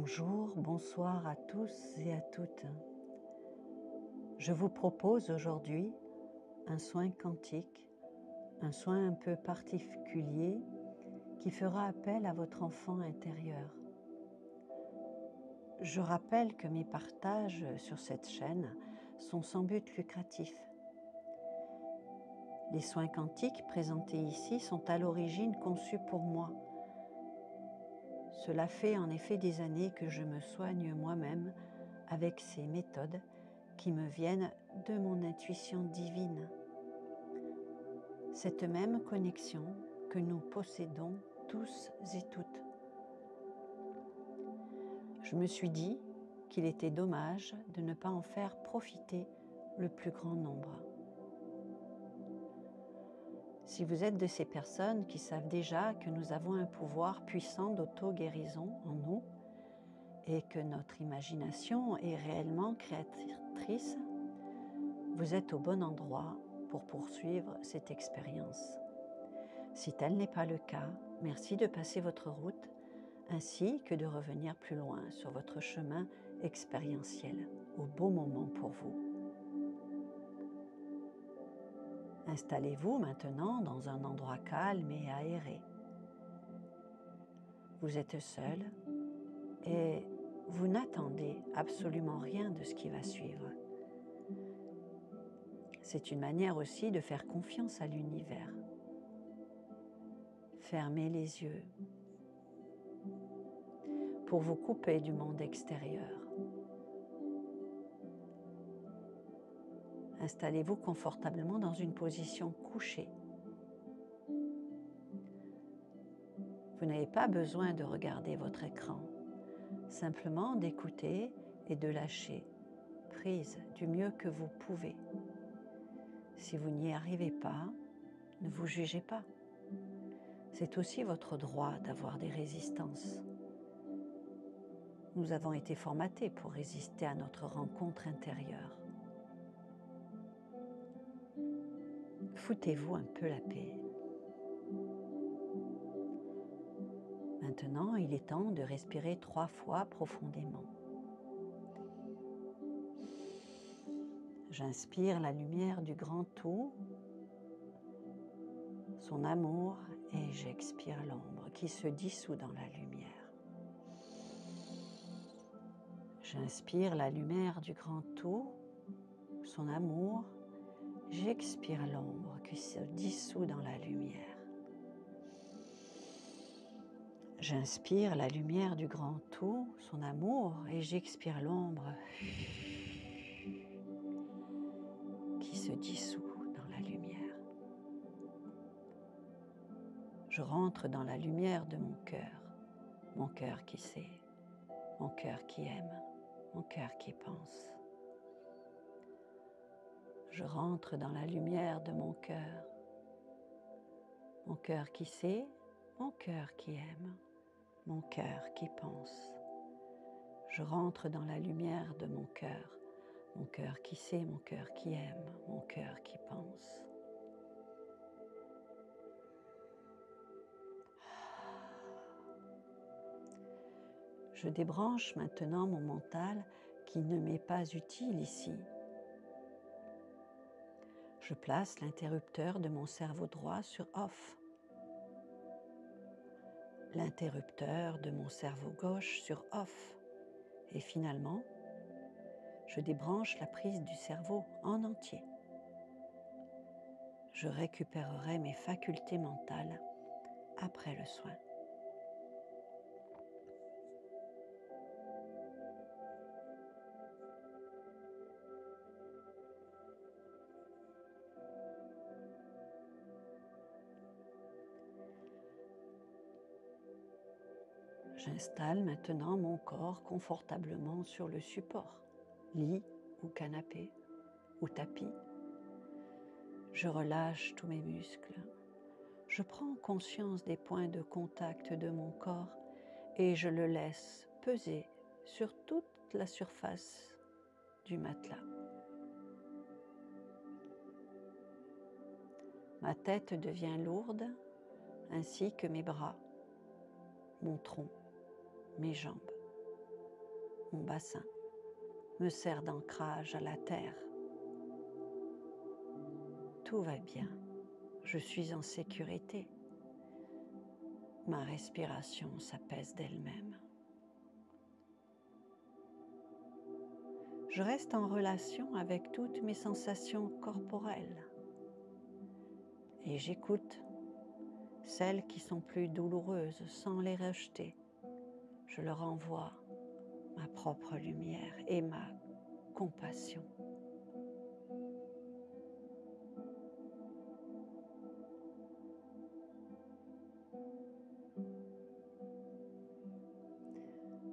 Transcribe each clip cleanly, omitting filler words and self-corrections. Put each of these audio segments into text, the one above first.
Bonjour, bonsoir à tous et à toutes. Je vous propose aujourd'hui un soin quantique, un soin un peu particulier qui fera appel à votre enfant intérieur. Je rappelle que mes partages sur cette chaîne sont sans but lucratif. Les soins quantiques présentés ici sont à l'origine conçus pour moi. Cela fait en effet des années que je me soigne moi-même avec ces méthodes qui me viennent de mon intuition divine. Cette même connexion que nous possédons tous et toutes. Je me suis dit qu'il était dommage de ne pas en faire profiter le plus grand nombre. Si vous êtes de ces personnes qui savent déjà que nous avons un pouvoir puissant d'auto-guérison en nous et que notre imagination est réellement créatrice, vous êtes au bon endroit pour poursuivre cette expérience. Si tel n'est pas le cas, merci de passer votre route ainsi que de revenir plus loin sur votre chemin expérientiel au bon moment pour vous. Installez-vous maintenant dans un endroit calme et aéré. Vous êtes seul et vous n'attendez absolument rien de ce qui va suivre. C'est une manière aussi de faire confiance à l'univers. Fermez les yeux pour vous couper du monde extérieur. Installez-vous confortablement dans une position couchée. Vous n'avez pas besoin de regarder votre écran, simplement d'écouter et de lâcher prise du mieux que vous pouvez. Si vous n'y arrivez pas, ne vous jugez pas. C'est aussi votre droit d'avoir des résistances. Nous avons été formatés pour résister à notre rencontre intérieure. Foutez-vous un peu la paix. Maintenant, il est temps de respirer 3 fois profondément. J'inspire la lumière du grand tout, son amour, et j'expire l'ombre qui se dissout dans la lumière. J'inspire la lumière du grand tout, son amour, j'expire l'ombre qui se dissout dans la lumière. J'inspire la lumière du grand tout, son amour, et j'expire l'ombre qui se dissout dans la lumière. Je rentre dans la lumière de mon cœur qui sait, mon cœur qui aime, mon cœur qui pense. Je rentre dans la lumière de mon cœur qui sait, mon cœur qui aime, mon cœur qui pense. Je rentre dans la lumière de mon cœur qui sait, mon cœur qui aime, mon cœur qui pense. Je débranche maintenant mon mental qui ne m'est pas utile ici. Je place l'interrupteur de mon cerveau droit sur off. L'interrupteur de mon cerveau gauche sur off. Et finalement, je débranche la prise du cerveau en entier. Je récupérerai mes facultés mentales après le soin. J'installe maintenant mon corps confortablement sur le support, lit ou canapé ou tapis. Je relâche tous mes muscles. Je prends conscience des points de contact de mon corps et je le laisse peser sur toute la surface du matelas. Ma tête devient lourde, ainsi que mes bras, mon tronc, mes jambes. Mon bassin me sert d'ancrage à la terre. Tout va bien, je suis en sécurité. Ma respiration s'apaise d'elle-même. Je reste en relation avec toutes mes sensations corporelles et j'écoute celles qui sont plus douloureuses sans les rejeter. Je leur envoie ma propre lumière et ma compassion.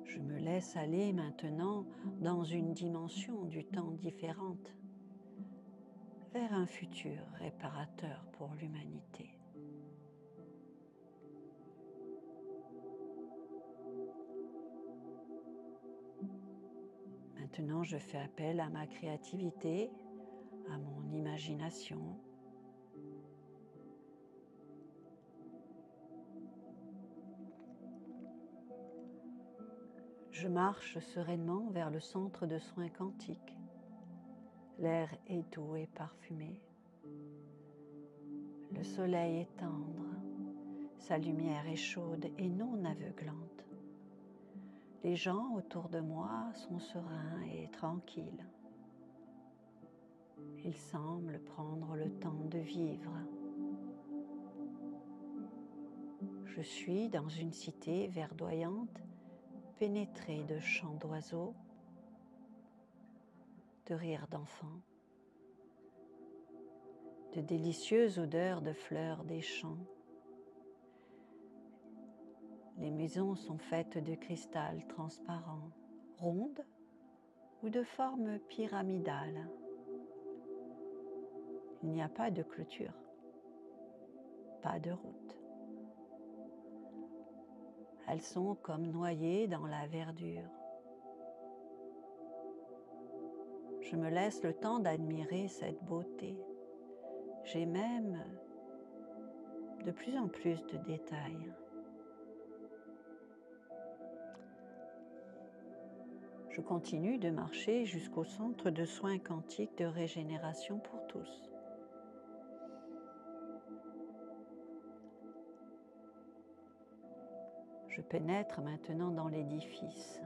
Je me laisse aller maintenant dans une dimension du temps différente, vers un futur réparateur pour l'humanité. Maintenant, je fais appel à ma créativité, à mon imagination. Je marche sereinement vers le centre de soins quantiques. L'air est doux et parfumé. Le soleil est tendre. Sa lumière est chaude et non aveuglante. Les gens autour de moi sont sereins et tranquilles. Ils semblent prendre le temps de vivre. Je suis dans une cité verdoyante, pénétrée de chants d'oiseaux, de rires d'enfants, de délicieuses odeurs de fleurs des champs. Les maisons sont faites de cristal transparent, rondes ou de forme pyramidale. Il n'y a pas de clôture, pas de route. Elles sont comme noyées dans la verdure. Je me laisse le temps d'admirer cette beauté. J'ai même de plus en plus de détails. Je continue de marcher jusqu'au centre de soins quantiques de régénération pour tous. Je pénètre maintenant dans l'édifice.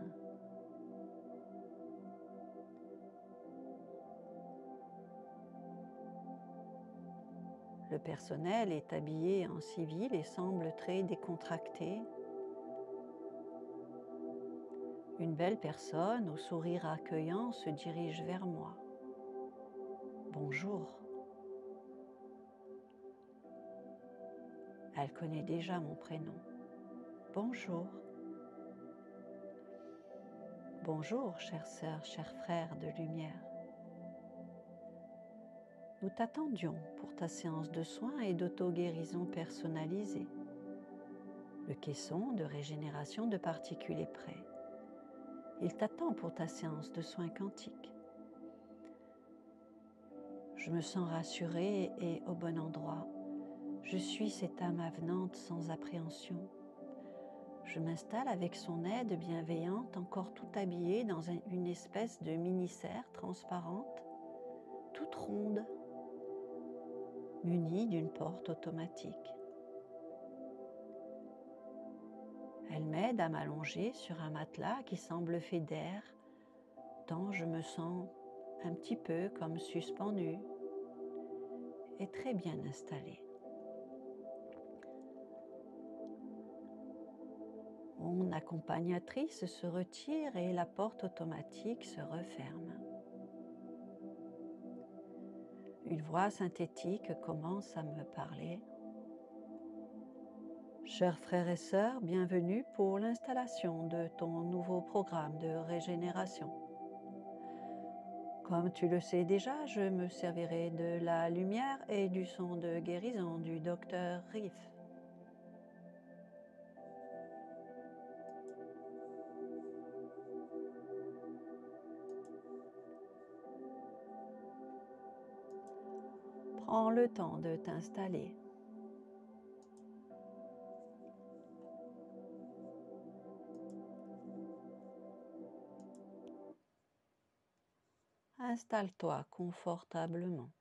Le personnel est habillé en civil et semble très décontracté. Une belle personne au sourire accueillant se dirige vers moi. Bonjour. Elle connaît déjà mon prénom. Bonjour. Bonjour, chère sœur, cher frère de lumière. Nous t'attendions pour ta séance de soins et d'auto-guérison personnalisée. Le caisson de régénération de particules est prêt. Il t'attend pour ta séance de soins quantiques. Je me sens rassurée et au bon endroit. Je suis cette âme avenante sans appréhension. Je m'installe avec son aide bienveillante, encore tout habillée dans une espèce de mini-serre transparente, toute ronde, munie d'une porte automatique. Elle m'aide à m'allonger sur un matelas qui semble fait d'air, tant je me sens un petit peu comme suspendue et très bien installée. Mon accompagnatrice se retire et la porte automatique se referme. Une voix synthétique commence à me parler. Chers frères et sœurs, bienvenue pour l'installation de ton nouveau programme de régénération. Comme tu le sais déjà, je me servirai de la lumière et du son de guérison du docteur Riff. Prends le temps de t'installer. Installe-toi confortablement.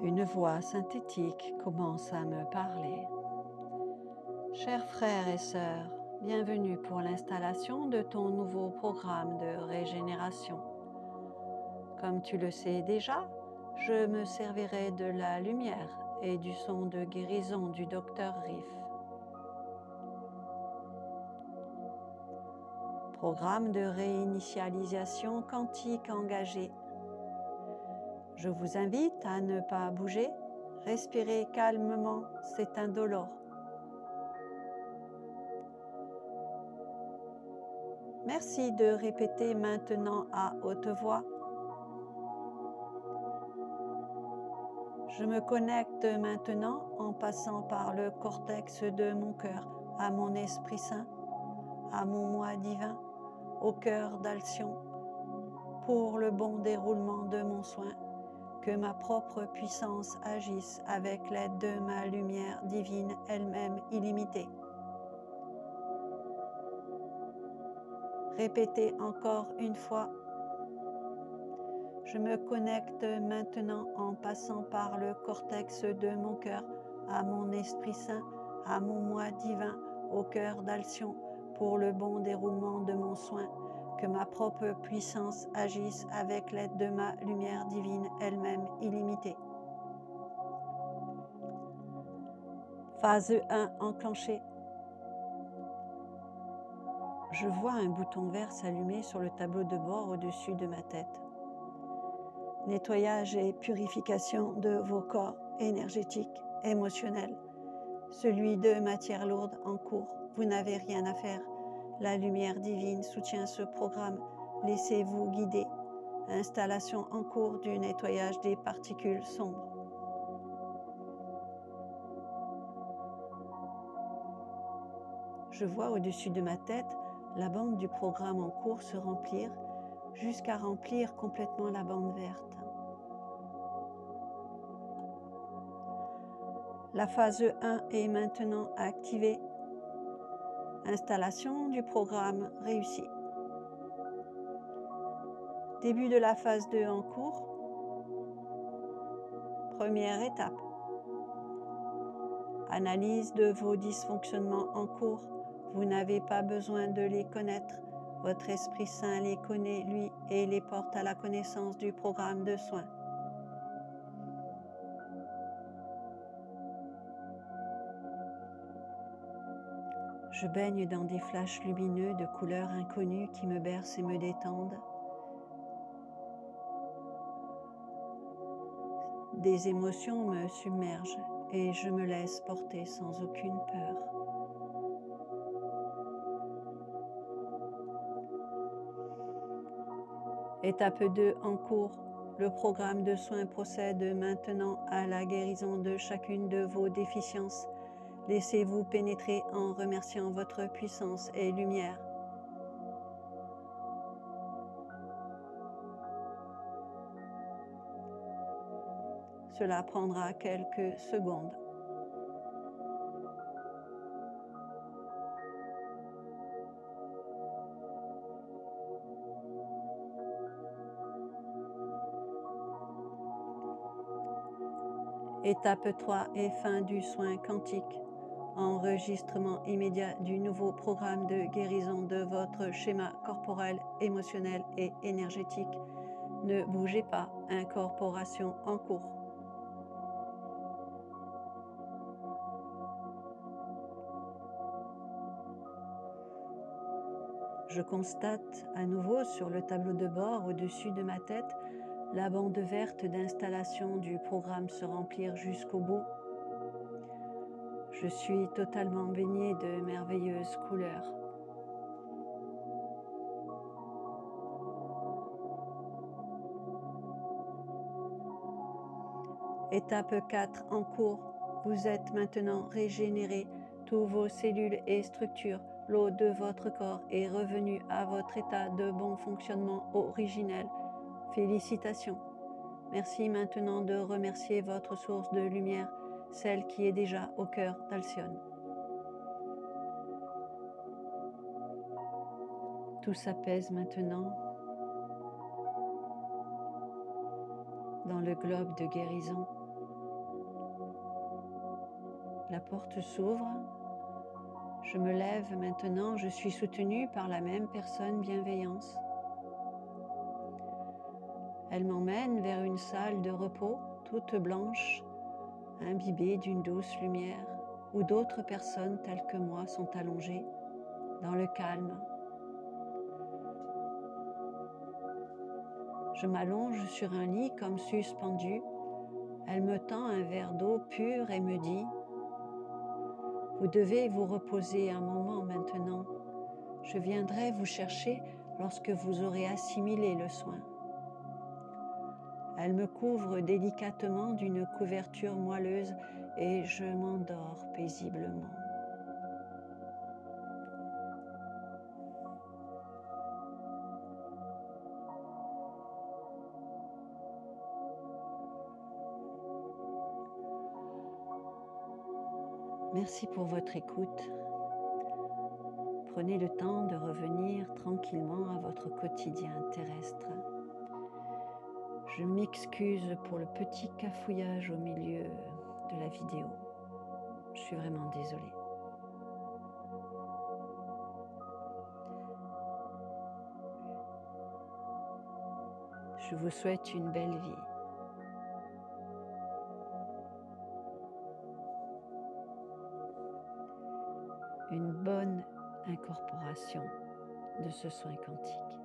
Une voix synthétique commence à me parler. Chers frères et sœurs, bienvenue pour l'installation de ton nouveau programme de régénération. Comme tu le sais déjà, je me servirai de la lumière et du son de guérison du Dr Riff. Programme de réinitialisation quantique engagé. Je vous invite à ne pas bouger, respirer calmement, c'est indolore. Merci de répéter maintenant à haute voix. Je me connecte maintenant en passant par le cortex de mon cœur à mon Esprit Saint, à mon moi divin, au cœur d'Alcyon, pour le bon déroulement de mon soin, que ma propre puissance agisse avec l'aide de ma lumière divine elle-même illimitée. Répétez encore une fois. Je me connecte maintenant en passant par le cortex de mon cœur à mon Esprit Saint, à mon moi divin, au cœur d'Alcyon, pour le bon déroulement de mon soin, que ma propre puissance agisse avec l'aide de ma lumière divine elle-même illimitée. Phase 1 enclenchée. Je vois un bouton vert s'allumer sur le tableau de bord au-dessus de ma tête. Nettoyage et purification de vos corps énergétiques, émotionnels, celui de matière lourde en cours. Vous n'avez rien à faire. La lumière divine soutient ce programme. Laissez-vous guider. Installation en cours du nettoyage des particules sombres. Je vois au-dessus de ma tête la bande du programme en cours se remplir jusqu'à remplir complètement la bande verte. La phase 1 est maintenant activée. Installation du programme réussie. Début de la phase 2 en cours. Première étape. Analyse de vos dysfonctionnements en cours. Vous n'avez pas besoin de les connaître. Votre Esprit Saint les connaît, lui, et les porte à la connaissance du programme de soins. Je baigne dans des flashs lumineux de couleurs inconnues qui me bercent et me détendent. Des émotions me submergent et je me laisse porter sans aucune peur. Étape 2 en cours. Le programme de soins procède maintenant à la guérison de chacune de vos déficiences. Laissez-vous pénétrer en remerciant votre puissance et lumière. Cela prendra quelques secondes. Étape 3 et fin du soin quantique. Enregistrement immédiat du nouveau programme de guérison de votre schéma corporel, émotionnel et énergétique. Ne bougez pas, incorporation en cours. Je constate à nouveau sur le tableau de bord au-dessus de ma tête la bande verte d'installation du programme se remplir jusqu'au bout. Je suis totalement baignée de merveilleuses couleurs. Étape 4 en cours. Vous êtes maintenant régénéré. Tous vos cellules et structures, l'eau de votre corps est revenue à votre état de bon fonctionnement originel. Félicitations. Merci maintenant de remercier votre source de lumière, celle qui est déjà au cœur d'Alcyone. Tout s'apaise maintenant dans le globe de guérison. La porte s'ouvre. Je me lève maintenant, je suis soutenue par la même personne bienveillance. Elle m'emmène vers une salle de repos toute blanche, imbibée d'une douce lumière, où d'autres personnes telles que moi sont allongées, dans le calme. Je m'allonge sur un lit comme suspendu. Elle me tend un verre d'eau pure et me dit « Vous devez vous reposer un moment maintenant. Je viendrai vous chercher lorsque vous aurez assimilé le soin. » Elle me couvre délicatement d'une couverture moelleuse et je m'endors paisiblement. Merci pour votre écoute. Prenez le temps de revenir tranquillement à votre quotidien terrestre. Je m'excuse pour le petit cafouillage au milieu de la vidéo. Je suis vraiment désolée. Je vous souhaite une belle vie. Une bonne incorporation de ce soin quantique.